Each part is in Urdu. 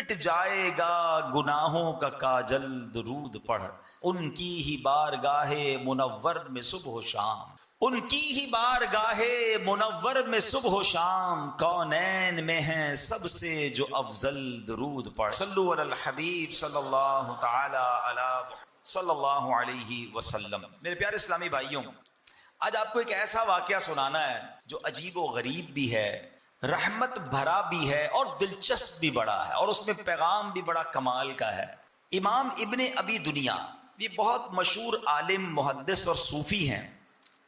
مٹ جائے گا گناہوں کا کاجل درود پڑھ، ان کی ہی بارگاہ منور میں صبح و شام، ان کی ہی بارگاہ منور میں صبح و شام، کونین میں ہیں سب سے جو افضل درود پڑھ۔ صلو علی الحبیب صلی اللہ تعالی علی صلی اللہ علیہ وسلم۔ میرے پیارے اسلامی بھائیوں، آج آپ کو ایک ایسا واقعہ سنانا ہے جو عجیب و غریب بھی ہے، رحمت بھرا بھی ہے اور دلچسپ بھی بڑا ہے، اور اس میں پیغام بھی بڑا کمال کا ہے۔ امام ابن ابی دنیا یہ بہت مشہور عالم، محدث اور صوفی ہیں،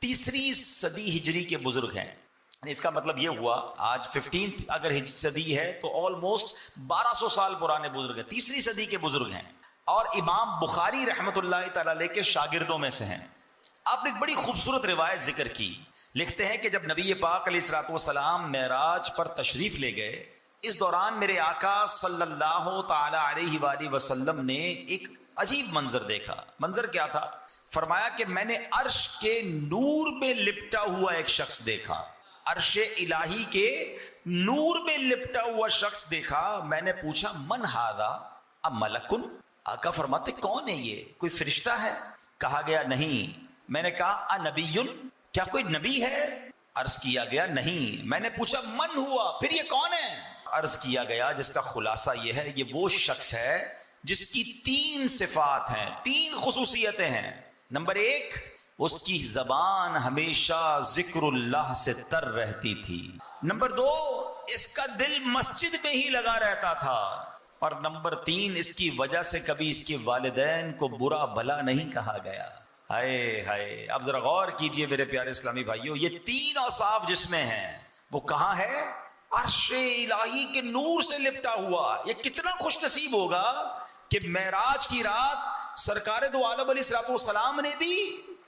3 صدی ہجری کے بزرگ ہیں۔ اس کا مطلب یہ ہوا آج 15 اگر صدی ہے تو آلموسٹ 1200 سال پرانے بزرگ ہیں، 3 صدی کے بزرگ ہیں، اور امام بخاری رحمۃ اللہ تعالی علیہ کے شاگردوں میں سے ہیں۔ آپ نے ایک بڑی خوبصورت روایت ذکر کی، لکھتے ہیں کہ جب نبی پاک علیہ الصلوۃ والسلام معراج پر تشریف لے گئے، اس دوران میرے آقا صلی اللہ تعالی علیہ وآلہ وسلم نے ایک عجیب منظر دیکھا۔ منظر کیا تھا؟ فرمایا کہ میں نے عرش کے نور میں لپٹا ہوا ایک شخص دیکھا، عرش الہی کے نور میں لپٹا ہوا شخص دیکھا۔ میں نے پوچھا من ھذا املکن؟ آقا فرماتے کون ہے یہ؟ کوئی فرشتہ ہے؟ کہا گیا نہیں۔ میں نے کہا انبی؟ کیا کوئی نبی ہے؟ عرض کیا گیا نہیں۔ میں نے پوچھا من ہوا؟ پھر یہ کون ہے؟ عرض کیا گیا جس کا خلاصہ یہ ہے، یہ وہ شخص ہے جس کی 3 صفات ہیں، 3 خصوصیتیں ہیں۔ نمبر 1، اس کی زبان ہمیشہ ذکر اللہ سے تر رہتی تھی۔ نمبر 2، اس کا دل مسجد میں ہی لگا رہتا تھا۔ اور نمبر 3، اس کی وجہ سے کبھی اس کے والدین کو برا بھلا نہیں کہا گیا۔ ہائے ہائے، اب ذرا غور کیجئے میرے پیارے اسلامی بھائیوں، یہ 3 اوصاف جس میں ہیں وہ کہاں ہے؟ عرش الہی کے نور سے لپٹا ہوا۔ یہ کتنا خوش نصیب ہوگا کہ معراج کی رات سرکار دو عالم علیہ الصلوۃ والسلام نے بھی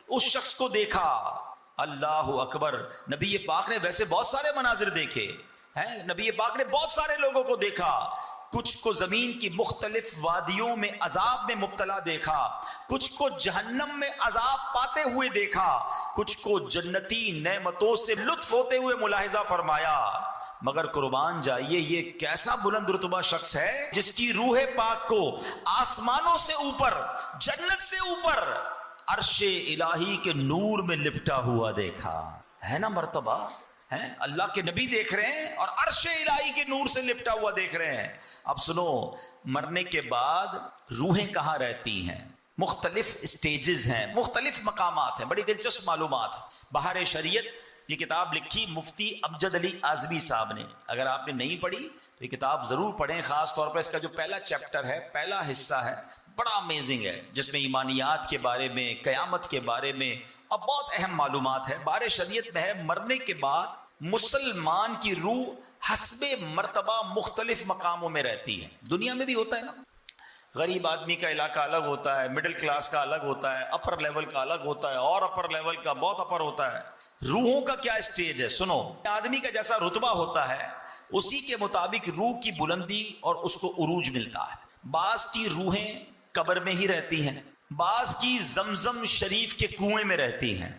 اس شخص کو دیکھا۔ اللہ اکبر۔ نبی پاک نے ویسے بہت سارے مناظر دیکھے ہیں، نبی پاک نے بہت سارے لوگوں کو دیکھا، کچھ کو زمین کی مختلف وادیوں میں عذاب میں مبتلا دیکھا، کچھ کو جہنم میں عذاب پاتے ہوئے دیکھا، کچھ کو جنتی نعمتوں سے لطف ہوتے ہوئے ملاحظہ فرمایا، مگر قربان جائیے یہ کیسا بلند رتبہ شخص ہے جس کی روح پاک کو آسمانوں سے اوپر، جنت سے اوپر عرش الہی کے نور میں لپٹا ہوا دیکھا ہے نا مرتبہ ہے؟ اللہ کے نبی دیکھ رہے ہیں اور عرش الہی کے نور سے لپٹا ہوا دیکھ رہے ہیں۔ اب سنو، مرنے کے بعد روحیں کہاں رہتی ہیں؟ مختلف سٹیجز ہیں، مختلف مقامات ہیں، بڑی دلچسپ معلومات ہے۔ بہار شریعت یہ کتاب لکھی مفتی امجد علی اعظمی صاحب نے، اگر آپ نے نہیں پڑھی تو یہ کتاب ضرور پڑھیں، خاص طور پر اس کا جو پہلا چیپٹر ہے، پہلا حصہ ہے، بڑا امیزنگ ہے، جس میں ایمانیات کے بارے میں، قیامت کے بارے میں اور بہت اہم معلومات ہے۔ بہار شریعت میں ہے مرنے کے بعد مسلمان کی روح حسب مرتبہ مختلف مقاموں میں رہتی ہے۔ دنیا میں بھی ہوتا ہے نا، غریب آدمی کا علاقہ الگ ہوتا ہے، مڈل کلاس کا الگ ہوتا ہے، اپر لیول کا الگ ہوتا ہے، اور اپر لیول کا بہت اپر ہوتا ہے۔ روحوں کا کیا اسٹیج ہے؟ سنو، آدمی کا جیسا رتبہ ہوتا ہے اسی کے مطابق روح کی بلندی اور اس کو عروج ملتا ہے۔ بعض کی روحیں قبر میں ہی رہتی ہیں، بعض کی زمزم شریف کے کنویں میں رہتی ہیں،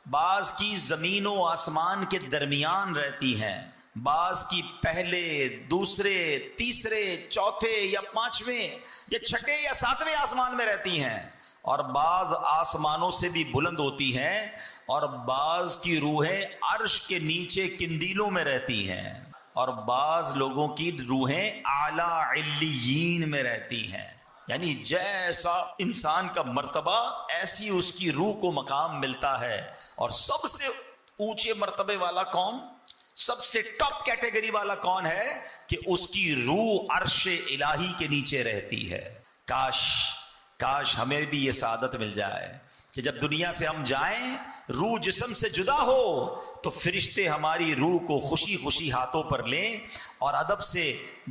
بعض کی زمین و آسمان کے درمیان رہتی ہیں، بعض کی پہلے، دوسرے، تیسرے، چوتھے یا 5ویں یا 6 یا 7ویں آسمان میں رہتی ہیں، اور بعض آسمانوں سے بھی بلند ہوتی ہیں، اور بعض کی روحیں عرش کے نیچے کندیلوں میں رہتی ہیں، اور بعض لوگوں کی روحیں اعلیٰ علیین میں رہتی ہیں۔ یعنی جیسا انسان کا مرتبہ ایسی اس کی روح کو مقام ملتا ہے۔ اور سب سے اونچے مرتبے والا کون، سب سے ٹاپ کیٹیگری والا کون ہے کہ اس کی روح عرش الہی کے نیچے رہتی ہے۔ کاش ہمیں بھی یہ سعادت مل جائے کہ جب دنیا سے ہم جائیں، روح جسم سے جدا ہو تو فرشتے ہماری روح کو خوشی خوشی ہاتھوں پر لیں اور ادب سے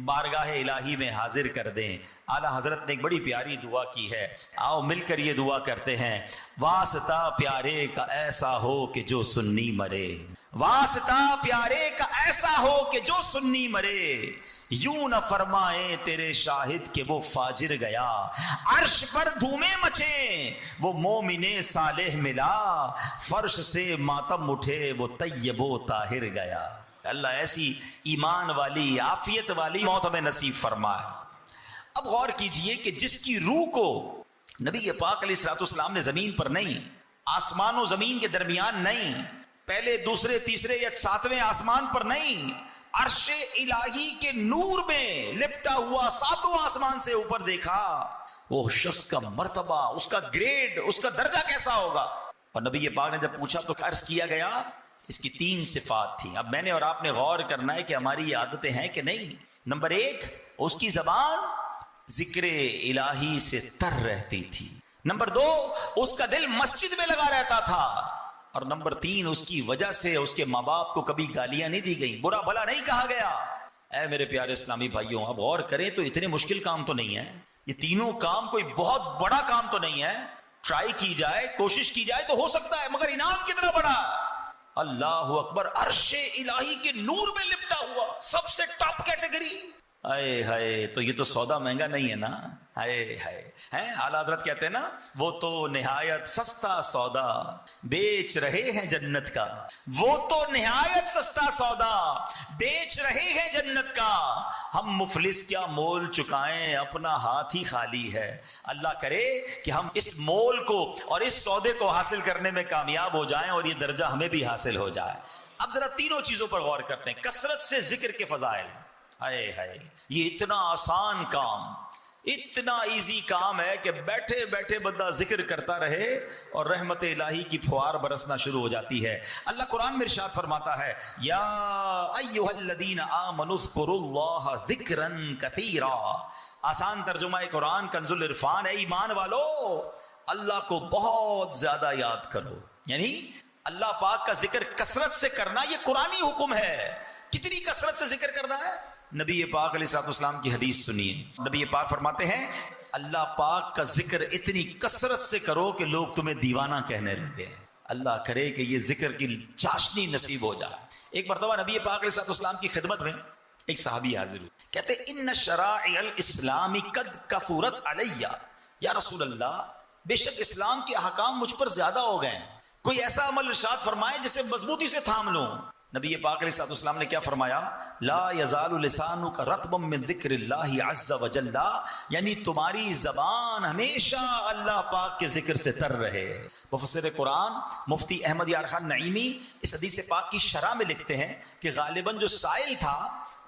بارگاہ الہی میں حاضر کر دیں۔ اعلیٰ حضرت نے ایک بڑی پیاری دعا کی ہے، آؤ مل کر یہ دعا کرتے ہیں۔ واسطہ پیارے کا ایسا ہو کہ جو سنی مرے، واسطہ پیارے کا ایسا ہو کہ جو سنی مرے، یوں نہ فرمائے تیرے شاہد کہ وہ فاجر گیا، عرش پر دھومیں مچیں وہ مومن صالح ملا، فرش سے ماتم اٹھے وہ طیب و طاہر گیا۔ اللہ ایسی ایمان والی، عافیت والی موت ہمیں نصیب فرمائے۔ اب غور کیجئے کہ جس کی روح کو نبی پاک علیہ الصلوۃ والسلام نے زمین پر نہیں، آسمان و زمین کے درمیان نہیں، پہلے دوسرے تیسرے یا ساتویں آسمان پر نہیں، عرش الہی کے نور میں لپٹا ہوا ساتوں آسمان سے اوپر دیکھا، وہ شخص کا مرتبہ، اس کا گریڈ، اس کا درجہ کیسا ہوگا؟ اور نبی پاک نے جب پوچھا تو عرض کیا گیا اس کی 3 صفات تھیں۔ اب میں نے اور آپ نے غور کرنا ہے کہ ہماری یہ عادتیں ہیں کہ نہیں۔ نمبر 1، اس کی زبان ذکر الہی سے تر رہتی تھی۔ نمبر 2، اس کا دل مسجد میں لگا رہتا تھا۔ اور نمبر 3، اس کی وجہ سے اس کے ماں باپ کو کبھی گالیاں نہیں دی گئیں، برا بھلا نہیں کہا گیا۔ اے میرے پیارے اسلامی بھائیوں، اب غور کریں تو اتنے مشکل کام تو نہیں ہے، یہ تینوں کام کوئی بہت بڑا کام تو نہیں ہے، ٹرائی کی جائے، کوشش کی جائے تو ہو سکتا ہے، مگر انعام کتنا بڑا۔ اللہ اکبر، عرش الہی کے نور میں لپٹا ہوا، سب سے ٹاپ کیٹیگری۔ ہائے ہائے، تو یہ تو سودا مہنگا نہیں ہے نا؟ ہائے ہائے، ہیں اعلیٰ حضرت کہتے ہیں نا، وہ تو نہایت سستا سودا بیچ رہے ہیں جنت کا، وہ تو نہایت سستا سودا بیچ رہے ہیں جنت کا، ہم مفلس کیا مول چکائیں، اپنا ہاتھ ہی خالی ہے۔ اللہ کرے کہ ہم اس مول کو اور اس سودے کو حاصل کرنے میں کامیاب ہو جائیں اور یہ درجہ ہمیں بھی حاصل ہو جائے۔ اب ذرا تینوں چیزوں پر غور کرتے ہیں۔ کثرت سے ذکر کے فضائل، ہائے ہائے، یہ اتنا آسان کام، اتنا ایزی کام ہے کہ بیٹھے بیٹھے بندہ ذکر کرتا رہے اور رحمت الہی کی پھوار برسنا شروع ہو جاتی ہے۔ اللہ قرآن میں ارشاد فرماتا ہے، یا ایھا الذین آمنوا اذکروا اللہ ذکرا کثیرا۔ آسان ترجمہ قرآن کنز العرفان ہے، ایمان والو اللہ کو بہت زیادہ یاد کرو، یعنی اللہ پاک کا ذکر کثرت سے کرنا یہ قرآنی حکم ہے۔ کتنی کثرت سے ذکر کرنا ہے؟ نبی پاک علیہ الصلوۃ والسلام کی حدیث سنیے، نبی پاک فرماتے ہیں اللہ پاک کا ذکر اتنی کثرت سے کرو کہ لوگ تمہیں دیوانہ کہنے لگے۔ اللہ کرے کہ یہ ذکر کی چاشنی نصیب ہو جائے۔ ایک مرتبہ نبی پاک علیہ الصلوۃ والسلام کی خدمت میں ایک صحابی حاضر ہوئے، کہتے ان شرائع الاسلام قد کثرت علی، یا رسول اللہ بے شک اسلام کے احکام مجھ پر زیادہ ہو گئے ہیں، کوئی ایسا عمل ارشاد فرمائے جسے مضبوطی سے تھام لوں۔ نبی پاک علیہ الصلوۃ والسلام نے کیا فرمایا؟ لا یزال لسانک رطبا من ذکر اللہ عز وجل، یعنی تمہاری زبان ہمیشہ اللہ پاک کے ذکر سے تر رہے۔ مفسر قرآن مفتی احمد یار خان نعیمی اس حدیث پاک کی شرح میں لکھتے ہیں کہ غالباً جو سائل تھا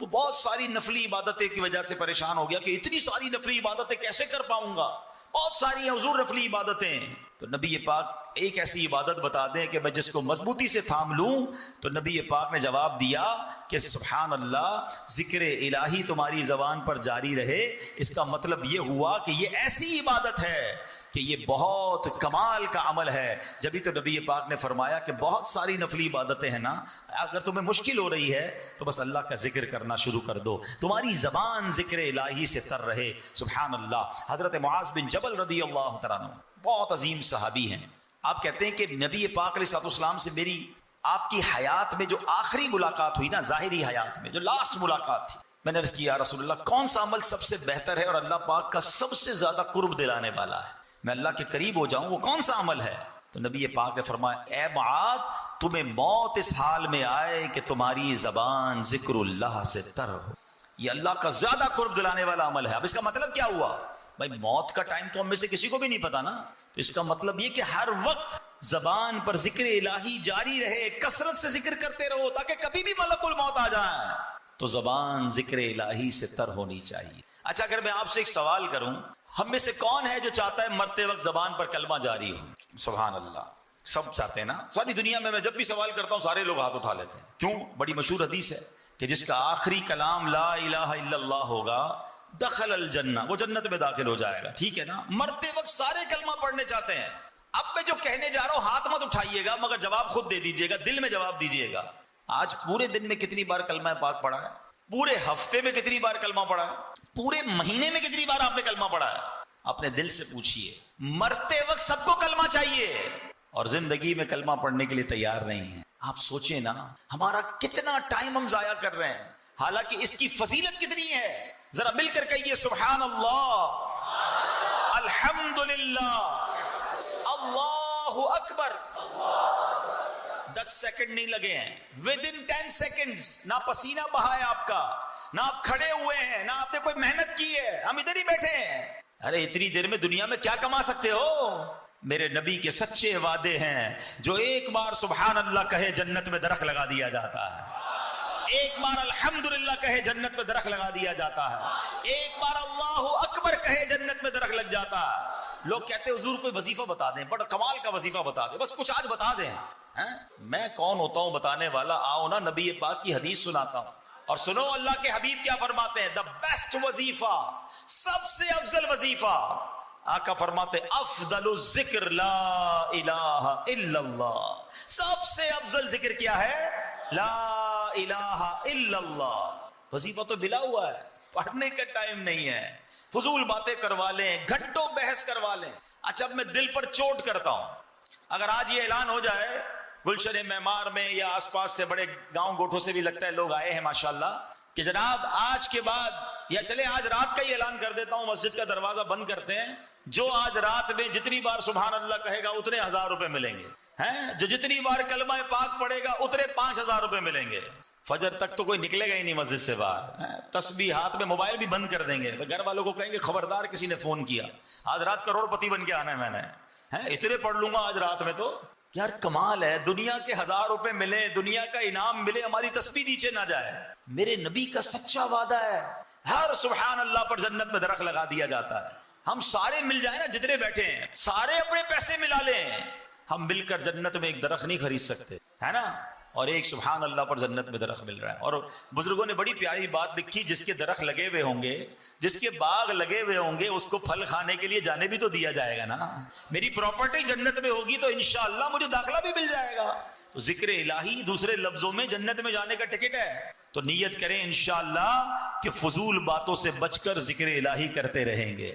وہ بہت ساری نفلی عبادتیں کی وجہ سے پریشان ہو گیا کہ اتنی ساری نفلی عبادتیں کیسے کر پاؤں گا، بہت ساری ہیں حضور نفلی عبادتیں۔ تو نبی پاک ایک ایسی عبادت بتا دیں کہ میں جس کو مضبوطی سے تھام لوں۔ تو نبی پاک نے جواب دیا کہ سبحان اللہ، ذکر الہی تمہاری زبان پر جاری رہے، اس کا مطلب یہ ہوا کہ یہ ایسی عبادت ہے کہ یہ بہت کمال کا عمل ہے۔ جبھی تو نبی پاک نے فرمایا کہ بہت ساری نفلی عبادتیں ہیں نا، اگر تمہیں مشکل ہو رہی ہے تو بس اللہ کا ذکر کرنا شروع کر دو، تمہاری زبان ذکر الہی سے تر رہے۔ سبحان اللہ۔ حضرت معاذ بن جبل رضی اللہ تعالیٰ عنہ بہت عظیم صحابی ہیں، آپ کہتے ہیں کہ نبی پاک علیہ الصلوۃ والسلام سے میری آپ کی حیات میں جو آخری ملاقات ہوئی نا، ظاہری حیات میں جو لاسٹ ملاقات تھی، میں نے عرض کیا یا رسول اللہ کون سا عمل سب سے بہتر ہے اور اللہ پاک کا سب سے زیادہ قرب دلانے والا ہے، میں اللہ کے قریب ہو جاؤں، وہ کون سا عمل ہے؟ تو نبی پاک نے فرمایا اے معاذ، تمہیں موت اس حال میں آئے کہ تمہاری زبان ذکر اللہ سے تر ہو، یہ اللہ کا زیادہ قرب دلانے والا عمل ہے۔ اب اس کا مطلب کیا ہوا؟ بھائی موت کا ٹائم تو ہم میں سے کسی کو بھی نہیں پتا نا، تو اس کا مطلب یہ کہ ہر وقت زبان پر ذکر الہی جاری رہے، کثرت سے ذکر کرتے رہو تاکہ کبھی بھی ملک الموت آ جائے تو زبان ذکر الہی سے تر ہونی چاہیے۔ اچھا، اگر میں آپ سے ایک سوال کروں، ہم میں سے کون ہے جو چاہتا ہے مرتے وقت زبان پر کلمہ جاری ہو؟ سبحان اللہ، سب چاہتے ہیں نا۔ ساری دنیا میں جب بھی سوال کرتا ہوں سارے لوگ ہاتھ اٹھا لیتے ہیں۔ کیوں؟ بڑی مشہور حدیث ہے کہ جس کا آخری کلام لا الہ الا اللہ ہوگا دخل الجنہ، وہ جنت میں داخل ہو جائے گا، ٹھیک ہے نا۔ مرتے وقت سارے کلمہ پڑھنے چاہتے ہیں۔ اب میں جو کہنے جا رہا ہوں ہاتھ مت اٹھائیے گا، مگر جواب خود دے دیجیے گا، دل میں جواب دیجیے گا۔ آج پورے دن میں کتنی بار کلمہ پاک پڑھا ہے؟ پورے ہفتے میں کتنی بار کلمہ پڑھا ہے؟ پورے مہینے میں کتنی بار آپ نے کلمہ پڑھا ہے؟ اپنے دل سے پوچھئے۔ مرتے وقت سب کو کلمہ چاہیے اور زندگی میں کلمہ پڑھنے کے لیے تیار نہیں ہے۔ آپ سوچیں نا، ہمارا کتنا ٹائم ہم ضائع کر رہے ہیں، حالانکہ اس کی فضیلت کتنی ہے۔ ذرا مل کر کہیے سبحان اللہ، الحمدللہ، اللہ اکبر، 10 سیکنڈ نہیں لگے ہیں. ود ان 10 سیکنڈز نہ پسینہ بہا ہے آپ کا، نہ آپ کھڑے ہوئے ہیں، نہ آپ نے کوئی محنت کی ہے، ہم ادھر ہی بیٹھے ہیں. ارے اتنی دیر میں دنیا میں کیا کما سکتے ہو؟ میرے نبی کے سچے وعدے ہیں، جو ایک بار سبحان اللہ کہے جنت میں درخت لگا دیا جاتا ہے، ایک بار الحمدللہ کہے جنت میں درخت لگا دیا جاتا ہے، ایک بار اللہ اکبر کہے جنت میں درخت لگ جاتا ہے. لوگ کہتے ہیں حضور کوئی وظیفہ بتا دیں، بڑا کمال کا وظیفہ بتا دیں، بس کچھ آج بتا دیں. میں کون ہوتا ہوں بتانے والا؟ آؤ نا نبی پاک کی حدیث سناتا ہوں، اور سنو اللہ کے حبیب کیا فرماتے ہیں. دا بیسٹ وظیفہ، سب سے افضل وظیفہ، آقا فرماتے افضل الذکر لا الہ الا اللہ. سب سے افضل ذکر کیا ہے؟ لا الہ الا اللہ. وظیفہ تو ملا ہوا ہے، پڑھنے کا ٹائم نہیں ہے، فضول باتیں کروا لیں، گھنٹوں بحث کروا لیں. اچھا اب میں دل پر چوٹ کرتا ہوں، اگر آج یہ اعلان ہو جائے گلشن معمار میں یا آس پاس سے بڑے گاؤں گوٹھوں سے بھی لگتا ہے لوگ آئے ہیں ماشاءاللہ، کہ جناب آج کے بعد، یا چلے آج رات کا ہی اعلان کر دیتا ہوں، مسجد کا دروازہ بند کرتے ہیں، جو آج رات میں جتنی بار سبحان اللہ کہے گا اتنے 1000 روپے ملیں گے، جو جتنی بار کلمہ پاک پڑھے گا اتنے 5000 روپے ملیں گے. فجر تک تو کوئی نکلے گا ہی نہیں مسجد سے باہر، تسبیح ہاتھ میں، موبائل بھی بند کر دیں گے، گھر والوں کو کہیں گے خبردار کسی نے فون کیا، آج رات کروڑ پتی بن کے آنا ہے میں نے، اتنے پڑھ لوں گا آج رات میں. تو یار کمال ہے، دنیا کے 1000 روپے ملے، دنیا کا انعام ملے، ہماری تسبیح نیچے نہ جائے. میرے نبی کا سچا وعدہ ہے، ہر سبحان اللہ پر جنت میں درخت لگا دیا جاتا ہے. ہم سارے مل جائیں نا، جتنے بیٹھے ہیں سارے اپنے پیسے ملا لیں، ہم مل کر جنت میں ایک درخت نہیں خرید سکتے، ہے نا؟ اور ایک سبحان اللہ پر جنت میں درخت مل رہا ہے. اور بزرگوں نے بڑی پیاری بات لکھی، جس کے درخت لگے ہوئے ہوں گے، جس کے باغ لگے ہوئے ہوں گے، اس کو پھل کھانے کے لیے جانے بھی تو دیا جائے گا نا. میری پراپرٹی جنت میں ہوگی تو انشاءاللہ مجھے داخلہ بھی مل جائے گا. تو ذکر الہی دوسرے لفظوں میں جنت میں جانے کا ٹکٹ ہے. تو نیت کریں انشاءاللہ کہ فضول باتوں سے بچ کر ذکر الہی کرتے رہیں گے.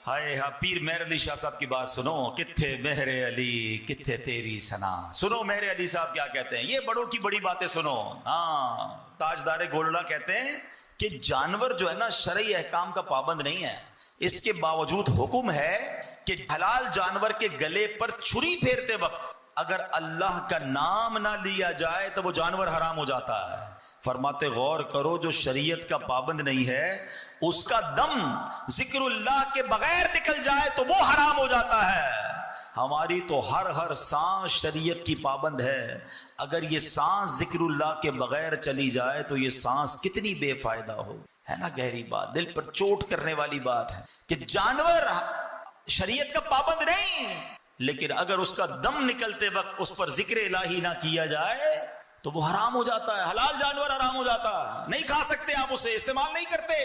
ہائے ہاں پیر مہر علی شاہ صاحب کی بات سنو، کتھے مہر علی کتھے تیری سنا. سنو مہر علی صاحب کیا کہتے ہیں، یہ بڑوں کی بڑی باتیں سنو. ہاں تاجدار گولڈا کہتے ہیں کہ جانور جو ہے نا شرعی احکام کا پابند نہیں ہے، اس کے باوجود حکم ہے کہ حلال جانور کے گلے پر چھری پھیرتے وقت اگر اللہ کا نام نہ لیا جائے تو وہ جانور حرام ہو جاتا ہے. فرماتے غور کرو، جو شریعت کا پابند نہیں ہے اس کا دم ذکر اللہ کے بغیر نکل جائے تو وہ حرام ہو جاتا ہے. ہماری تو ہر سانس شریعت کی پابند ہے، اگر یہ سانس ذکر اللہ کے بغیر چلی جائے تو یہ سانس کتنی بے فائدہ ہو. ہے نا گہری بات، دل پر چوٹ کرنے والی بات ہے کہ جانور شریعت کا پابند نہیں، لیکن اگر اس کا دم نکلتے وقت اس پر ذکر الہی نہ کیا جائے تو وہ حرام ہو جاتا ہے. حلال جانور حرام ہو جاتا ہے، نہیں کھا سکتے آپ اسے، استعمال نہیں کرتے.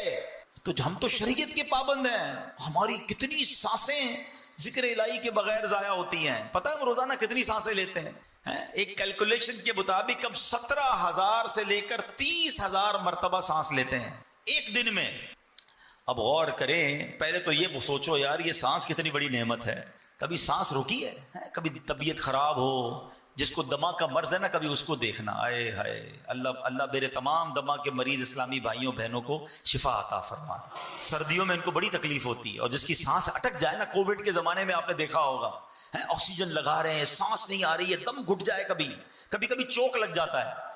تو ہم تو شریعت کے پابند ہیں، ہماری کتنی سانسیں ذکر الہی کے بغیر ضائع ہوتی ہیں. پتہ ہے ہم روزانہ کتنی سانسیں لیتے ہیں؟ ایک کیلکولیشن کے مطابق ہم 17,000 سے لے کر 30,000 مرتبہ سانس لیتے ہیں ایک دن میں. اب غور کریں، پہلے تو یہ سوچو یار یہ سانس کتنی بڑی نعمت ہے. کبھی سانس روکی ہے؟ کبھی طبیعت خراب ہو، جس کو دما کا مرض ہے نا، کبھی اس کو دیکھنا. آئے ہائے اللہ میرے تمام دما کے مریض اسلامی بھائیوں بہنوں کو شفا عطا فرما. سردیوں میں ان کو بڑی تکلیف ہوتی ہے، اور جس کی سانس اٹک جائے نا، کووڈ کے زمانے میں آپ نے دیکھا ہوگا، آکسیجن لگا رہے ہیں، سانس نہیں آ رہی ہے، دم گھٹ جائے، کبھی چوک لگ جاتا ہے.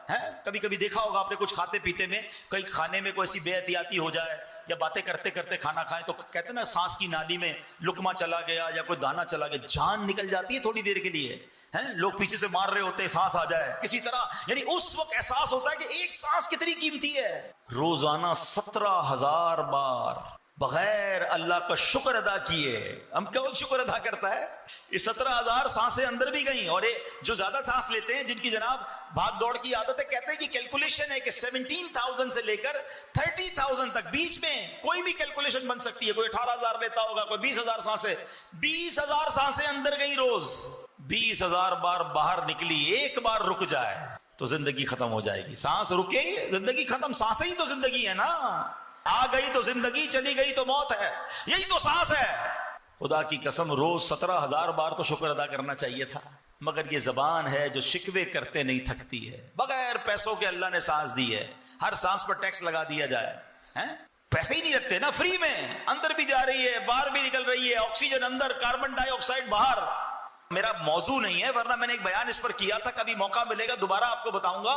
کبھی دیکھا ہوگا آپ نے کچھ کھاتے پیتے میں، کئی کھانے میں کوئی ایسی بے احتیاطی ہو جائے یا باتیں کرتے کرتے کھانا کھائیں تو کہتے ہیں نا سانس کی نالی میں لقمہ چلا گیا یا کوئی دانا چلا گیا، جان نکل جاتی ہے تھوڑی دیر کے لیے. لوگ پیچھے سے مار رہے ہوتے ہیں، سانس آ جائے کسی طرح، یعنی اس وقت احساس ہوتا ہے کہ ایک سانس کتنی قیمتی ہے. روزانہ 17,000 بار بغیر اللہ کا شکر ادا کیے. ہم کون شکر ادا کرتا ہے؟ یہ 17,000 سانسیں اندر بھی گئیں. اور جو زیادہ سانس لیتے ہیں، جن کی جناب بھاگ دوڑ کی عادت ہے، کہتے ہیں کہ کیلکولیشن ہے کہ 17,000 سے لے کر 30,000 تک بیچ میں کوئی بھی کیلکولیشن بن سکتی ہے. کوئی 18,000 لیتا ہوگا، کوئی 20,000 سانسیں. 20,000 سانسیں اندر گئیں روز. 20,000 بار باہر نکلی، ایک بار رک جائے تو زندگی ختم ہو جائے گی. سانس رکے زندگی ختم، سانسیں ہی تو زندگی ہے نا. آ گئی تو زندگی، چلی گئی تو موت ہے، یہی تو سانس ہے. خدا کی قسم روز 17,000 بار تو شکر ادا کرنا چاہیے تھا، مگر یہ زبان ہے جو شکوے کرتے نہیں تھکتی ہے. بغیر پیسوں کے اللہ نے سانس دی ہے، ہر سانس پر ٹیکس لگا دیا جائے. پیسے ہی نہیں رکھتے نا، فری میں اندر بھی جا رہی ہے، باہر بھی نکل رہی ہے، آکسیجن اندر، کاربن ڈائی آکسائڈ باہر. میرا موضوع نہیں ہے، ورنہ میں نے ایک بیان اس پر کیا تھا، کبھی موقع ملے گا دوبارہ آپ کو بتاؤں گا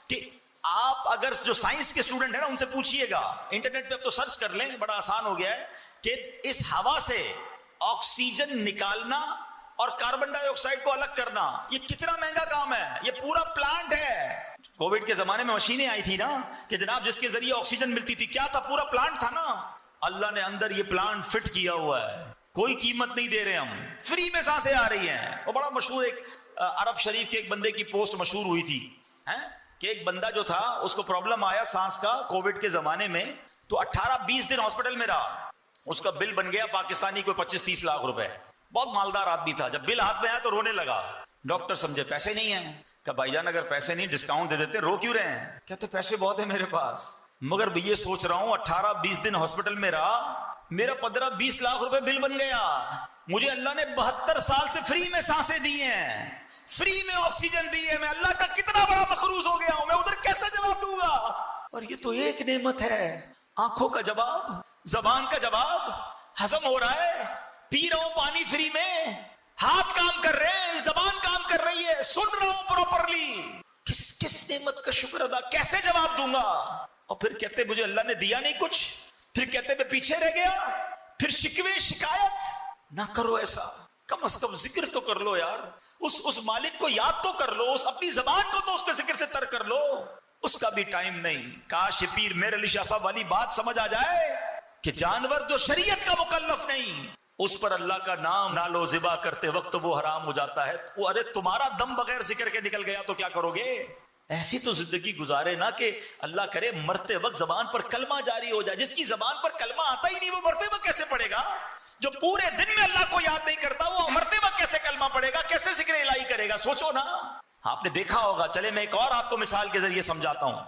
کہ آپ اگر جو سائنس کے اسٹوڈنٹ ہیں نا ان سے پوچھئے گا، انٹرنیٹ پہ اب تو سرچ کر لیں، بڑا آسان ہو گیا ہے، کہ اس ہوا سے آکسیجن نکالنا اور کاربن ڈائی آکسائڈ کو الگ کرنا یہ کتنا مہنگا کام ہے، یہ پورا پلانٹ ہے. کووڈ کے زمانے میں مشینیں آئی تھی نا کہ جناب جس کے ذریعے آکسیجن ملتی تھی، کیا تھا؟ پورا پلانٹ تھا نا. اللہ نے اندر یہ پلانٹ فٹ کیا ہوا ہے، کوئی قیمت نہیں دے رہے، ہم فری میں سانسیں آ رہی ہیں. وہ بڑا مشہور ایک عرب شریف کے ایک بندے کی پوسٹ مشہور ہوئی تھی کہ ایک بندہ جو تھا اس کو پرابلم آیا سانس کا کووڈ کے زمانے میں، تو 18-20 دن ہاسپٹل میں رہا. اس کا بل بن گیا پاکستانی کوئی 25-30 لاکھ روپے. بہت مالدار آدمی تھا. جب بل ہاتھ میں آیا تو رونے لگا. ڈاکٹر سمجھے پیسے نہیں ہیں، کہ بھائی جان اگر پیسے نہیں ڈسکاؤنٹ دے دیتے، رو کیوں رہے ہیں؟ کہتے پیسے بہت ہیں میرے پاس، مگر میں یہ سوچ رہا ہوں 18-20 دن ہاسپٹل میں رہا، میرا 15-20 لاکھ روپے بل بن گیا. مجھے اللہ نے 72 سال سے فری میں سانسیں دی ہیں، فری میں آکسیجن دی ہے. میں اللہ کا کتنا بڑا مقروض ہو گیا ہوں، میں ادھر کیسے جواب دوں گا؟ اور یہ تو ایک نعمت ہے، آنکھوں کا جواب، زبان کا جواب، ہضم ہو رہا ہے، پی رہا ہوں پانی فری میں، ہاتھ کام کر رہے ہیں، زبان کام کر رہی ہے، سن رہا ہوں پراپرلی. کس نعمت کا شکر ادا، کیسے جواب دوں گا؟ اور پھر کہتے مجھے اللہ نے دیا نہیں کچھ، پھر کہتے میں پیچھے رہ گیا، پھر شکوے شکایت نہ کرو. ایسا کم از کم ذکر تو کر لو یار، اس مالک کو یاد تو کر لو، اس اپنی زبان کو تو اس کے ذکر سے تر کر لو. اس کا بھی ٹائم نہیں. کاش پیر میر علی شاہ صاحب والی بات سمجھ آ جائے کہ جانور جو شریعت کا مکلف نہیں، اس پر اللہ کا نام نہ لو ذبح کرتے وقت وہ حرام ہو جاتا ہے. وہ ارے تمہارا دم بغیر ذکر کے نکل گیا تو کیا کرو گے؟ ایسی تو زندگی گزارے نا کہ اللہ کرے مرتے وقت زبان پر کلمہ جاری ہو جائے. جس کی زبان پر کلمہ آتا ہی نہیں وہ مرتے وقت کیسے پڑھے گا؟ جو پورے دن میں اللہ کو یاد نہیں کرتا وہ مرتے وقت کیسے کلمہ پڑھے گا، کیسے ذکر الہی کرے گا؟ سوچو نا. آپ نے دیکھا ہوگا، چلے میں ایک اور آپ کو مثال کے ذریعے سمجھاتا ہوں.